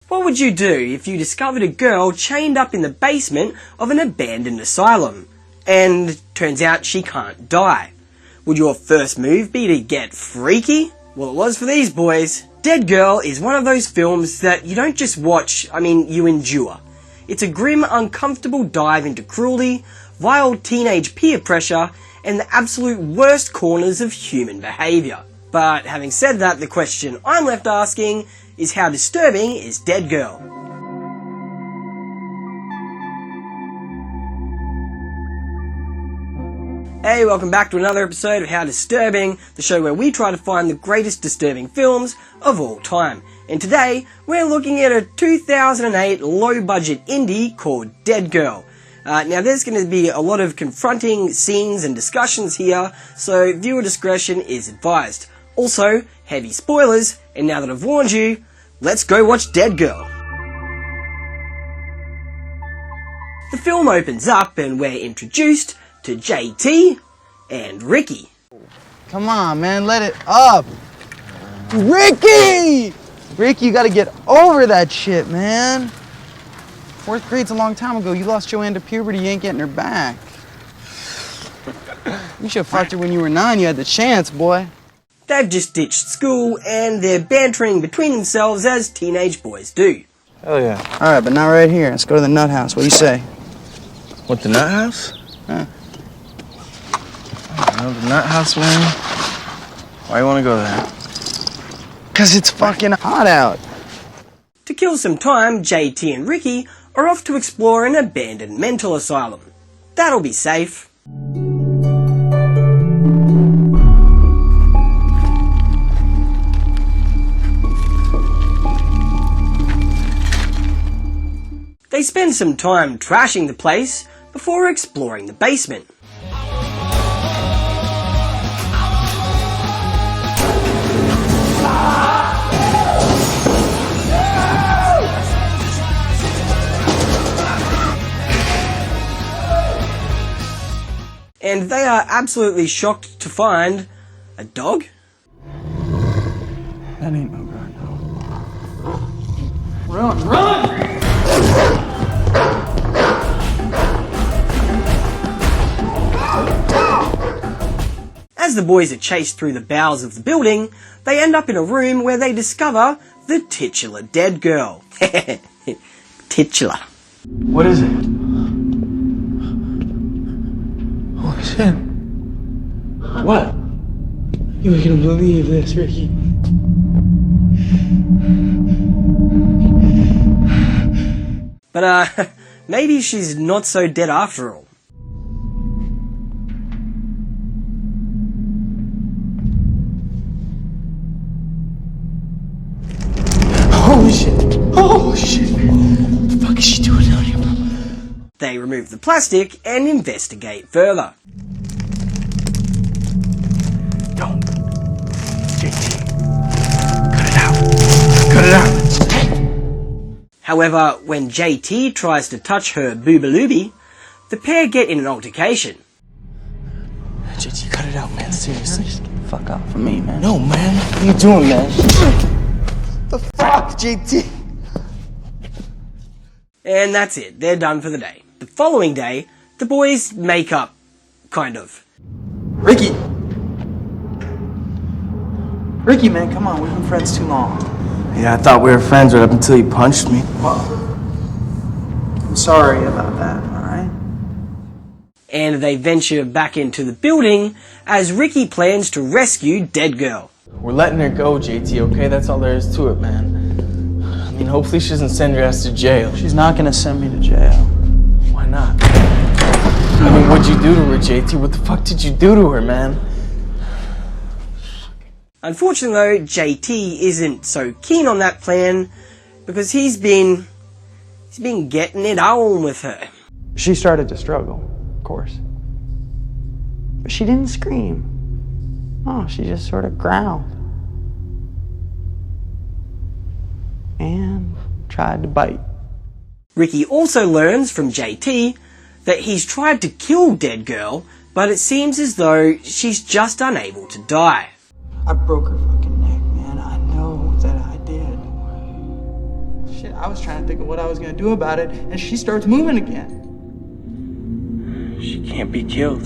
What would you do if you discovered a girl chained up in the basement of an abandoned asylum, and turns out she can't die? Would your first move be to get freaky? Well, it was for these boys. Deadgirl is one of those films that you don't just watch, you endure. It's a grim, uncomfortable dive into cruelty, vile teenage peer pressure, and the absolute worst corners of human behaviour. But having said that, the question I'm left asking is, how disturbing is Deadgirl? Hey, welcome back to another episode of How Disturbing, the show where we try to find the greatest disturbing films of all time. And today, we're looking at a 2008 low-budget indie called Deadgirl. Now there's going to be a lot of confronting scenes and discussions here, so viewer discretion is advised. Also, heavy spoilers, and now that I've warned you, let's go watch Deadgirl. The film opens up and we're introduced to JT and Ricky. Come on, man, let it up. Ricky! Ricky, you gotta get over that shit, man. 4th grade's a long time ago. You lost Joanne to puberty, you ain't getting her back. You should've fucked her when you were 9, you had the chance, boy. They've just ditched school and they're bantering between themselves as teenage boys do. Hell yeah. Alright, but not right here. Let's go to the nut house. What do you say? What, the nut house? Huh? I don't know, the nut house, man. Why you wanna go there? Cause it's fucking hot out. To kill some time, JT and Ricky are off to explore an abandoned mental asylum. That'll be safe. They spend some time trashing the place before exploring the basement. And they are absolutely shocked to find a dog. That ain't no good, no. Run! As the boys are chased through the bowels of the building, they end up in a room where they discover the titular Deadgirl. Titular. What is it? Holy shit. What? You ain't gonna believe this, Ricky. But, maybe she's not so dead after all. Holy shit! Holy shit! What the fuck is she doing down here, bro? They remove the plastic and investigate further. Don't. JT. Cut it out. Cut it out. However, when JT tries to touch her boobalooby, the pair get in an altercation. JT, cut it out, man. Seriously. Just get the fuck out from me, man. No, man. What are you doing, man? The fuck, JT? And that's it, they're done for the day. The following day, the boys make up, kind of. Ricky! Ricky, man, come on. We've been friends too long. Yeah, I thought we were friends right up until you punched me. I'm sorry about that, alright? And they venture back into the building as Ricky plans to rescue Deadgirl. We're letting her go, JT, okay? That's all there is to it, man. I mean, hopefully she doesn't send your ass to jail. She's not gonna send me to jail. Why not? I mean, what'd you do to her, JT? What the fuck did you do to her, man? Unfortunately though, JT isn't so keen on that plan because he's been getting it on with her. She started to struggle, of course. But she didn't scream. Oh, she just sort of growled. And tried to bite. Ricky also learns from JT that he's tried to kill Deadgirl, but it seems as though she's just unable to die. I broke her fucking neck, man. I know that I did. Shit, I was trying to think of what I was gonna do about it, and she starts moving again. She can't be killed.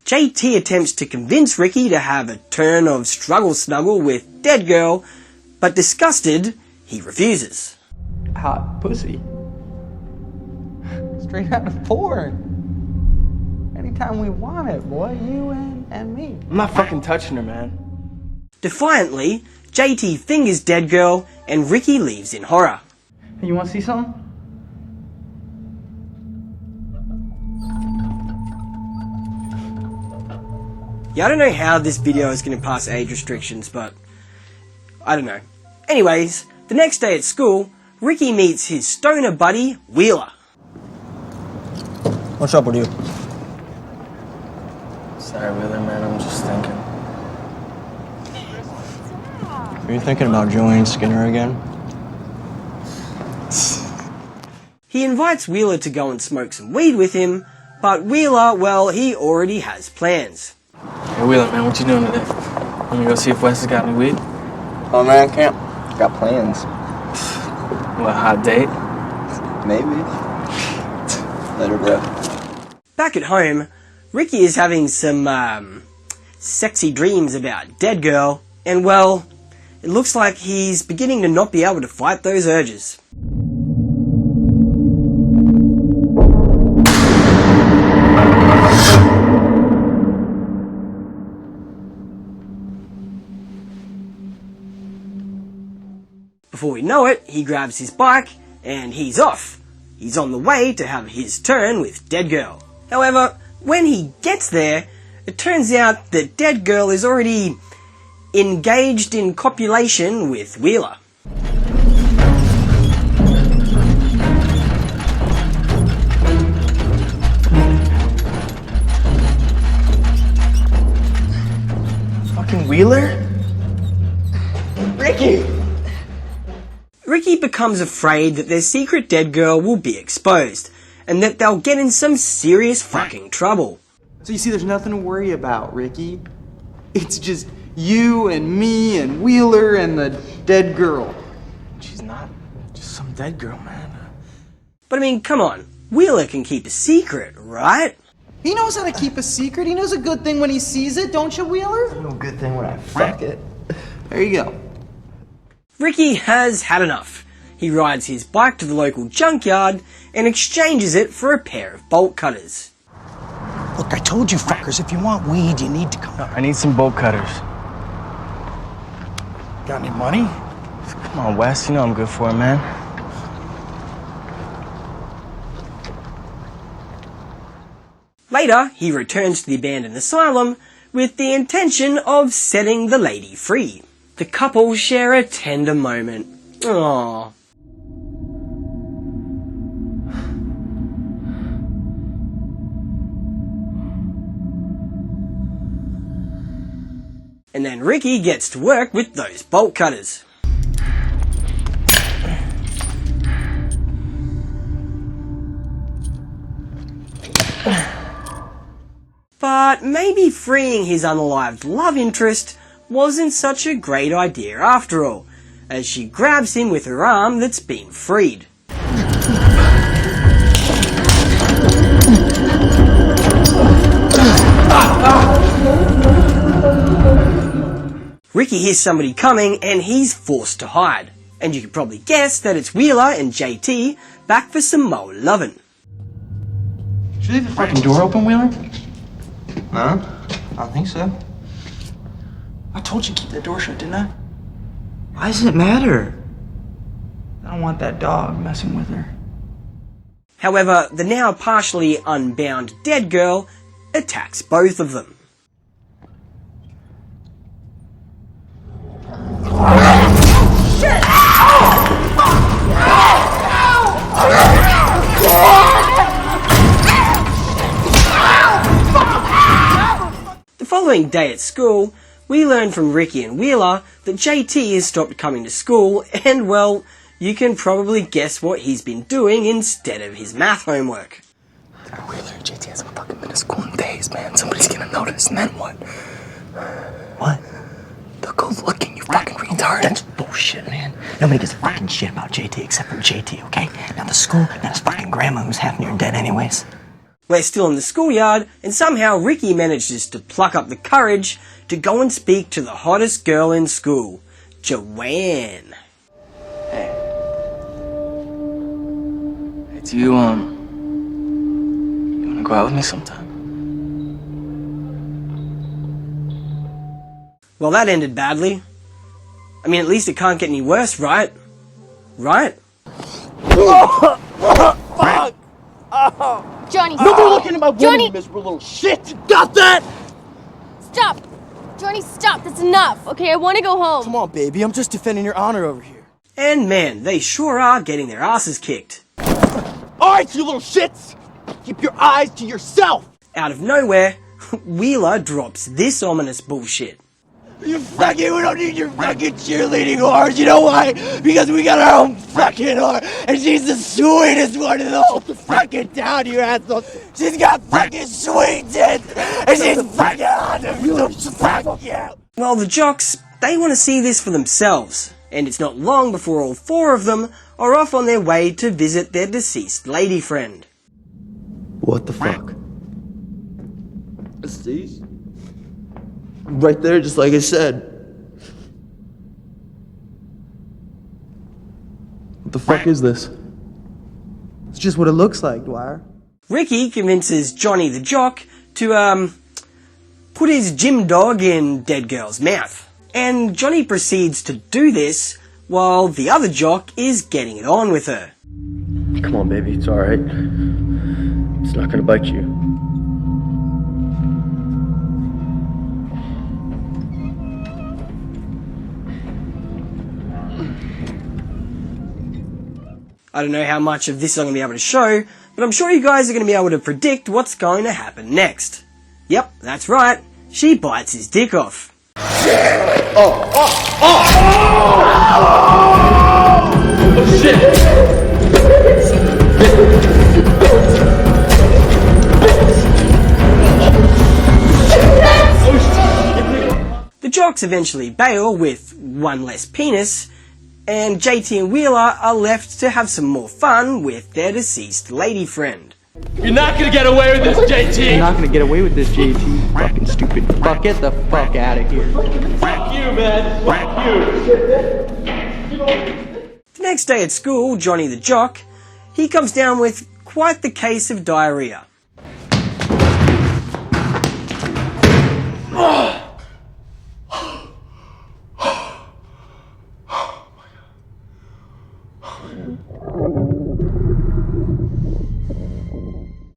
JT attempts to convince Ricky to have a turn of struggle snuggle with Deadgirl, but disgusted, he refuses. Hot pussy. Straight out of porn. Anytime we want it, boy, you and me. I'm not fucking touching her, man. Defiantly, JT fingers Deadgirl and Ricky leaves in horror. Hey, you wanna see something? Yeah, I don't know how this video is going to pass age restrictions, but I don't know. Anyways, the next day at school, Ricky meets his stoner buddy, Wheeler. What's up with you? Sorry, Wheeler, man. I'm just thinking. Are you thinking about Joanne Skinner again? He invites Wheeler to go and smoke some weed with him, but Wheeler, well, he already has plans. Hey, Wheeler, man, what you doing today? Let me go see if Wes has got any weed. Oh man, can't. Got plans. What, hot date? Maybe. Later, bro. Back at home, Ricky is having some, sexy dreams about Deadgirl, and well, it looks like he's beginning to not be able to fight those urges. Before we know it, he grabs his bike and he's off. He's on the way to have his turn with Deadgirl. However, when he gets there, it turns out that Deadgirl is already engaged in copulation with Wheeler. Fucking Wheeler? Ricky! Ricky becomes afraid that their secret Deadgirl will be exposed, and that they'll get in some serious fucking trouble. So you see, there's nothing to worry about, Ricky. It's just you and me and Wheeler and the dead girl. She's not just some dead girl, man. But I mean, come on, Wheeler can keep a secret, right? He knows how to keep a secret. He knows a good thing when he sees it, don't you, Wheeler? No good thing when I fuck it. There you go. Ricky has had enough. He rides his bike to the local junkyard and exchanges it for a pair of bolt cutters. Look, I told you fuckers, if you want weed, you need to come. I need some bolt cutters. Got any money? Come on, Wes. You know I'm good for it, man. Later, he returns to the abandoned asylum with the intention of setting the lady free. The couple share a tender moment. Aww. And then Ricky gets to work with those bolt cutters. But maybe freeing his unalived love interest wasn't such a great idea after all, as she grabs him with her arm that's been freed. Ricky hears somebody coming and he's forced to hide. And you can probably guess that it's Wheeler and JT back for some more lovin'. Should you leave the fucking door open, Wheeler? No, I don't think so. I told you to keep that door shut, didn't I? Why does it matter? I don't want that dog messing with her. However, the now partially unbound Deadgirl attacks both of them. The following day at school, we learn from Ricky and Wheeler that JT has stopped coming to school and, well, you can probably guess what he's been doing instead of his math homework. Wheeler, JT hasn't fucking been to school in days, man. Somebody's gonna notice, and then what? What? They'll go looking, you fucking retard. That's Oh shit, man. Nobody gives a fucking shit about JT except for JT, okay? Now the school, now his fucking grandma who's half near dead anyways. We're still in the schoolyard, and somehow Ricky manages to pluck up the courage to go and speak to the hottest girl in school, Joanne. Hey, do you wanna go out with me sometime? Well, that ended badly. I mean, at least it can't get any worse, right? Right? Johnny, No more looking at my woman, Johnny! you miserable little shit! You got that? Stop! Johnny, stop! That's enough, okay? I want to go home. Come on, baby. I'm just defending your honor over here. And man, they sure are getting their asses kicked. Alright, you little shits! Keep your eyes to yourself! Out of nowhere, Wheeler drops this ominous bullshit. You fucking, we don't need your fucking cheerleading whores. You know why? Because we got our own fucking whore, and she's the sweetest one in the whole fucking town, you asshole. She's got fucking sweet tits, and she's fucking awesome. So fuck you. Well, the jocks, they want to see this for themselves, and it's not long before all four of them are off on their way to visit their deceased lady friend. What the fuck? Deceased? Right there, just like I said. What the fuck is this? It's just what it looks like, Dwyer. Ricky convinces Johnny the jock to, put his gym dog in Deadgirl's mouth. And Johnny proceeds to do this while the other jock is getting it on with her. Come on, baby, it's alright. It's not gonna bite you. I don't know how much of this I'm going to be able to show, but I'm sure you guys are going to be able to predict what's going to happen next. Yep, that's right. She bites his dick off. The jocks eventually bail with one less penis, and JT and Wheeler are left to have some more fun with their deceased lady friend. You're not gonna get away with this, JT! You're not gonna get away with this, JT. Fucking stupid fuck. Get the fuck out of here. Fuck you, man! Fuck you! The next day at school, Johnny the jock, he comes down with quite the case of diarrhea.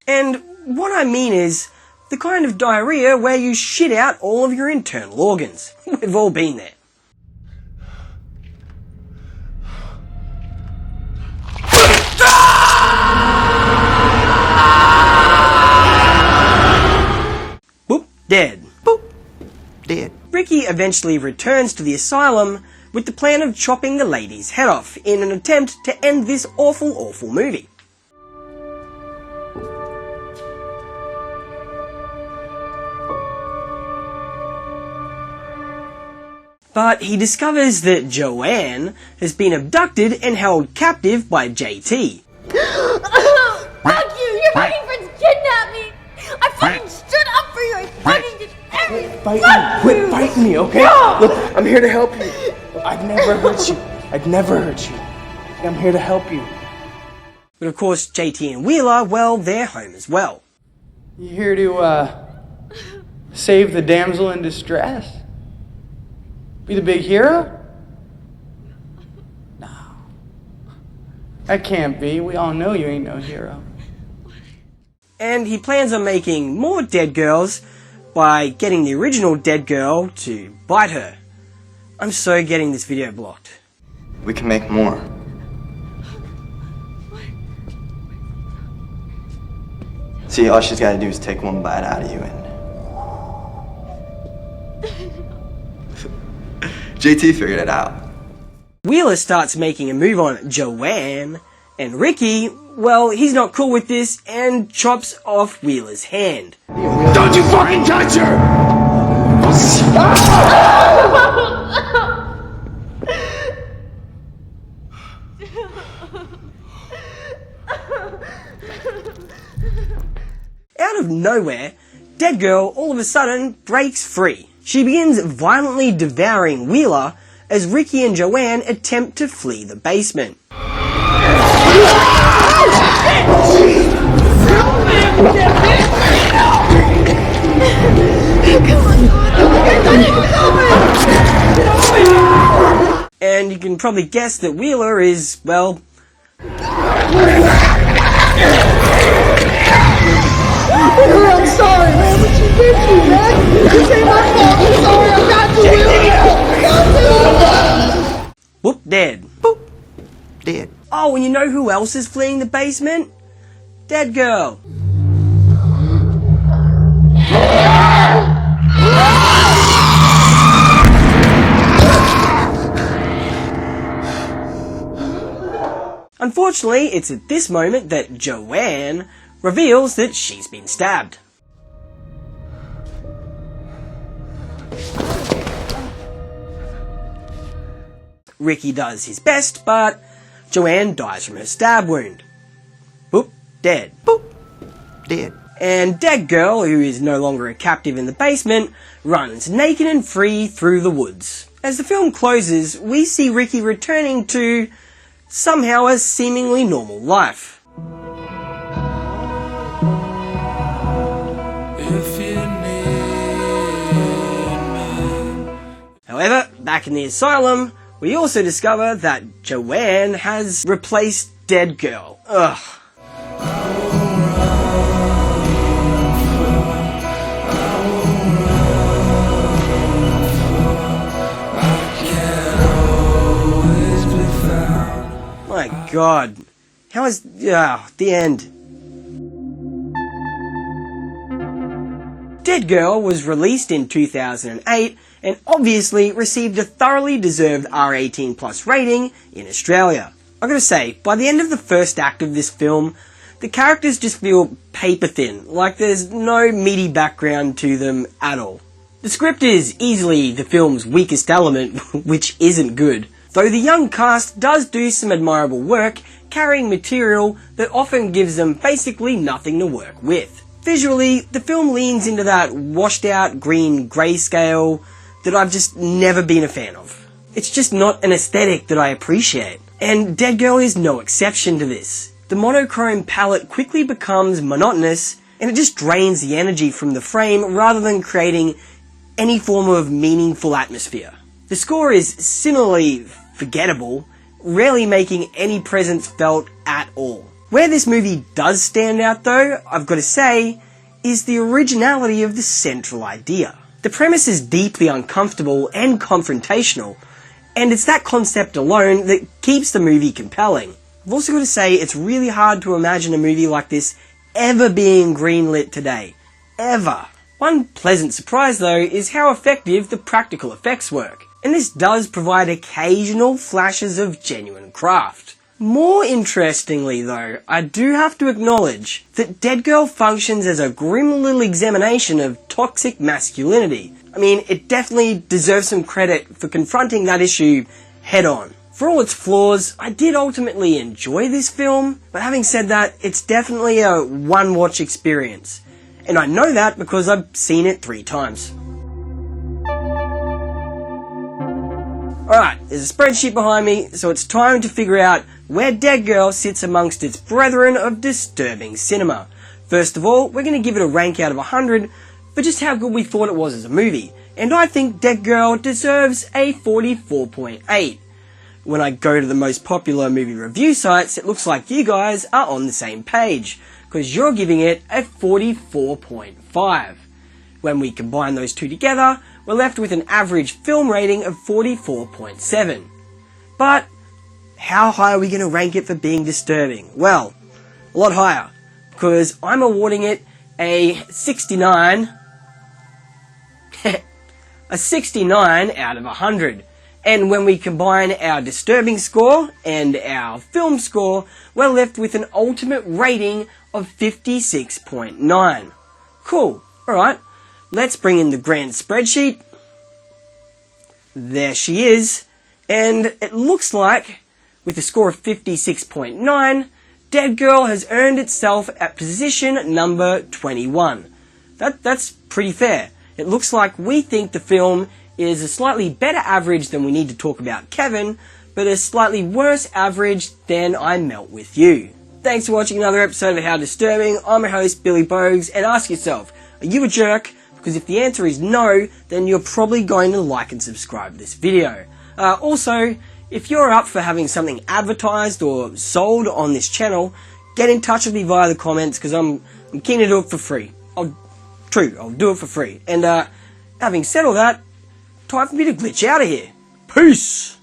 And what I mean is, the kind of diarrhea where you shit out all of your internal organs. We've all been there. Boop, dead. Boop. Dead. Ricky eventually returns to the asylum with the plan of chopping the lady's head off in an attempt to end this awful, awful movie. But he discovers that Joanne has been abducted and held captive by JT. Fuck you! Your fucking friends kidnapped me! I fucking stood up for you! I fucking did everything! Quit fighting me, okay? Look, I'm here to help you. I'd never hurt you. I'd never hurt you. I'm here to help you. But of course, JT and Wheeler, well, they're home as well. You here to, save the damsel in distress? Be the big hero? No. That can't be. We all know you ain't no hero. And he plans on making more dead girls by getting the original dead girl to bite her. I'm so getting this video blocked. We can make more. See, all she's gotta do is take one bite out of you and... JT figured it out. Wheeler starts making a move on Joanne, and Ricky, well, he's not cool with this and chops off Wheeler's hand. Don't you fucking touch her! Out of nowhere, Deadgirl all of a sudden breaks free. She begins violently devouring Wheeler as Ricky and Joanne attempt to flee the basement. And you can probably guess that Wheeler is, well... I'm sorry, man, but you did me, man. This ain't my fault. I'm sorry. I got you. Whoop, dead. Boop. Dead. Oh, and you know who else is fleeing the basement? Deadgirl. Unfortunately, it's at this moment that Joanne reveals that she's been stabbed. Ricky does his best, but Joanne dies from her stab wound. Boop, dead. Boop. Dead. And Deadgirl, who is no longer a captive in the basement, runs naked and free through the woods. As the film closes, we see Ricky returning to somehow a seemingly normal life. However, back in the asylum, we also discover that Joanne has replaced Deadgirl. Ugh. My God. How is... the end. Deadgirl was released in 2008 and obviously received a thoroughly deserved R18+ rating in Australia. I gotta say, by the end of the first act of this film, the characters just feel paper thin, like there's no meaty background to them at all. The script is easily the film's weakest element, which isn't good, though the young cast does do some admirable work carrying material that often gives them basically nothing to work with. Visually, the film leans into that washed out green grayscale that I've just never been a fan of. It's just not an aesthetic that I appreciate, and Deadgirl is no exception to this. The monochrome palette quickly becomes monotonous, and it just drains the energy from the frame rather than creating any form of meaningful atmosphere. The score is similarly forgettable, rarely making any presence felt at all. Where this movie does stand out though, I've got to say, is the originality of the central idea. The premise is deeply uncomfortable and confrontational, and it's that concept alone that keeps the movie compelling. I've also got to say, it's really hard to imagine a movie like this ever being greenlit today. Ever. One pleasant surprise though is how effective the practical effects work, and this does provide occasional flashes of genuine craft. More interestingly though, I do have to acknowledge that Deadgirl functions as a grim little examination of toxic masculinity. I mean, it definitely deserves some credit for confronting that issue head on. For all its flaws, I did ultimately enjoy this film, but having said that, it's definitely a one-watch experience. And I know that because I've seen it 3 times. Alright, there's a spreadsheet behind me, so it's time to figure out where Deadgirl sits amongst its brethren of disturbing cinema. First of all, we're going to give it a rank out of 100 for just how good we thought it was as a movie, and I think Deadgirl deserves a 44.8. When I go to the most popular movie review sites, it looks like you guys are on the same page, because you're giving it a 44.5. When we combine those two together, we're left with an average film rating of 44.7. But how high are we going to rank it for being disturbing? Well, a lot higher, because I'm awarding it a 69 a 69 out of 100. And when we combine our disturbing score and our film score, we're left with an ultimate rating of 56.9. Cool. Alright, let's bring in the grand spreadsheet. There she is. And it looks like With a score of 56.9, Deadgirl has earned itself at position number 21. That's pretty fair. It looks like we think the film is a slightly better average than We Need to Talk About Kevin, but a slightly worse average than I Melt With You. Thanks for watching another episode of How Disturbing. I'm your host, Billy Bogues, and ask yourself, are you a jerk? Because if the answer is no, then you're probably going to like and subscribe to this video. Also, if you're up for having something advertised or sold on this channel, get in touch with me via the comments, because I'm keen to do it for free. I'll do it for free. And having said all that, time for me to glitch out of here. Peace!